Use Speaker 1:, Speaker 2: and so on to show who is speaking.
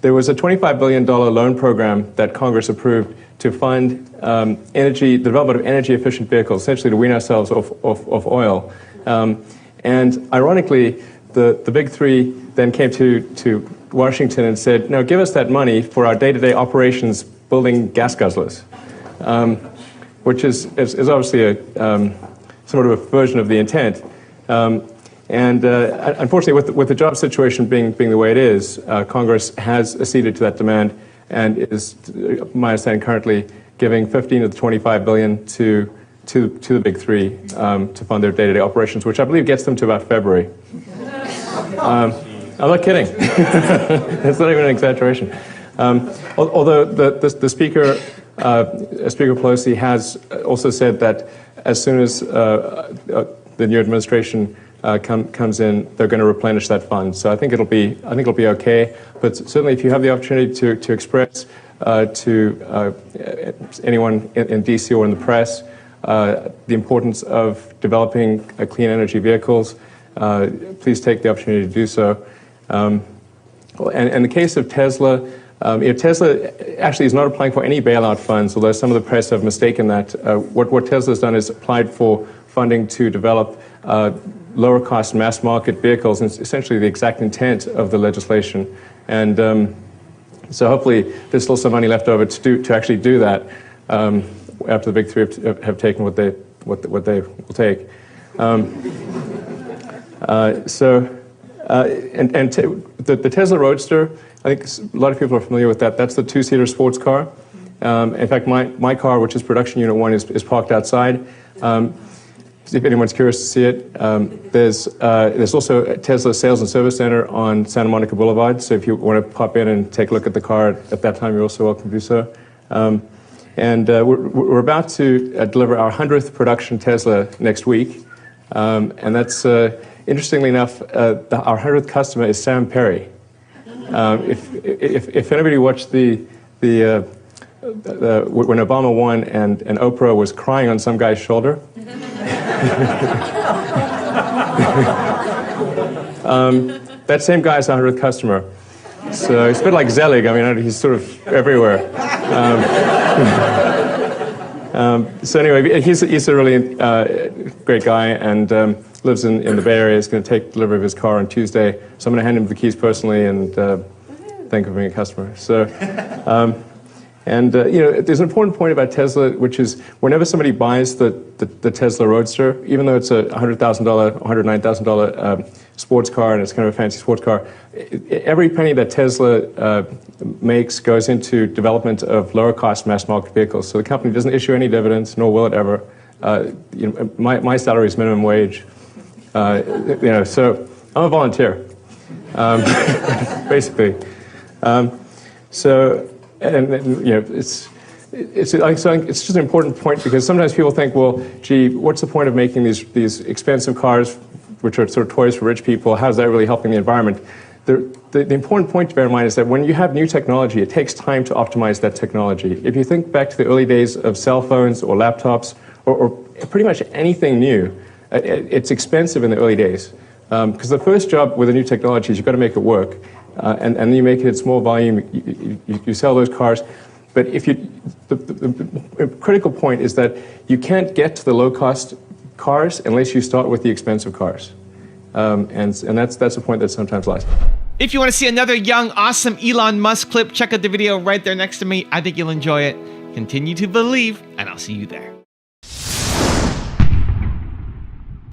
Speaker 1: there was a $25 billion loan program that Congress approved to fund the development of energy-efficient vehicles, essentially to wean ourselves off oil. And ironically, the big three then came to Washington and said, no, give us that money for our day-to-day operations building gas guzzlers, which is obviously somewhat of a version of the intent. Unfortunately, with the job situation being the way it is, Congress has acceded to that demand and is, my understanding, currently giving 15 of the 25 billion to the big three to fund their day-to-day operations, which I believe gets them to about February. I'm not kidding. It's not even an exaggeration. Although the Speaker, Speaker Pelosi, has also said that as soon as the new administration comes in, they're going to replenish that fund. So I think it'll be okay. But certainly, if you have the opportunity to express to anyone in DC or in the press the importance of developing clean energy vehicles, please take the opportunity to do so. And in the case of Tesla, Tesla actually is not applying for any bailout funds, although some of the press have mistaken that. What Tesla has done is applied for funding to develop lower-cost mass-market vehicles, and it's essentially the exact intent of the legislation. And so hopefully there's still some money left over to actually do that after the big three have taken what they will take. The Tesla Roadster, I think a lot of people are familiar with that. That's the two-seater sports car. In fact, my car, which is production unit 1, is parked outside. If anyone's curious to see it, there's also a Tesla Sales and Service Center on Santa Monica Boulevard. So if you want to pop in and take a look at the car at that time, you're also welcome to do so. We're about to deliver our 100th production Tesla next week. And that's, interestingly enough, our 100th customer is Sam Perry. If anybody watched when Obama won and Oprah was crying on some guy's shoulder, that same guy is our 100th customer. So it's a bit like Zelig. I mean, he's sort of everywhere. So anyway, he's a really great guy and lives in the Bay Area. He's going to take delivery of his car on Tuesday. So I'm going to hand him the keys personally and thank him for being a customer. So, there's an important point about Tesla, which is whenever somebody buys the Tesla Roadster, even though it's a $100,000, $109,000 sports car and it's kind of a fancy sports car, every penny that Tesla makes goes into development of lower-cost mass-market vehicles. So the company doesn't issue any dividends, nor will it ever. My salary is minimum wage. So I'm a volunteer, basically. It's just an important point because sometimes people think, well, gee, what's the point of making these expensive cars, which are sort of toys for rich people? How's that really helping the environment? The important point to bear in mind is that when you have new technology, it takes time to optimize that technology. If you think back to the early days of cell phones or laptops or pretty much anything new, it's expensive in the early days. Because the first job with a new technology is you've got to make it work. And then you make it in small volume, you sell those cars. But the critical point is that you can't get to the low-cost cars unless you start with the expensive cars. And that's a point that's sometimes lost.
Speaker 2: If you want to see another young, awesome Elon Musk clip, check out the video right there next to me. I think you'll enjoy it. Continue to believe, and I'll see you there.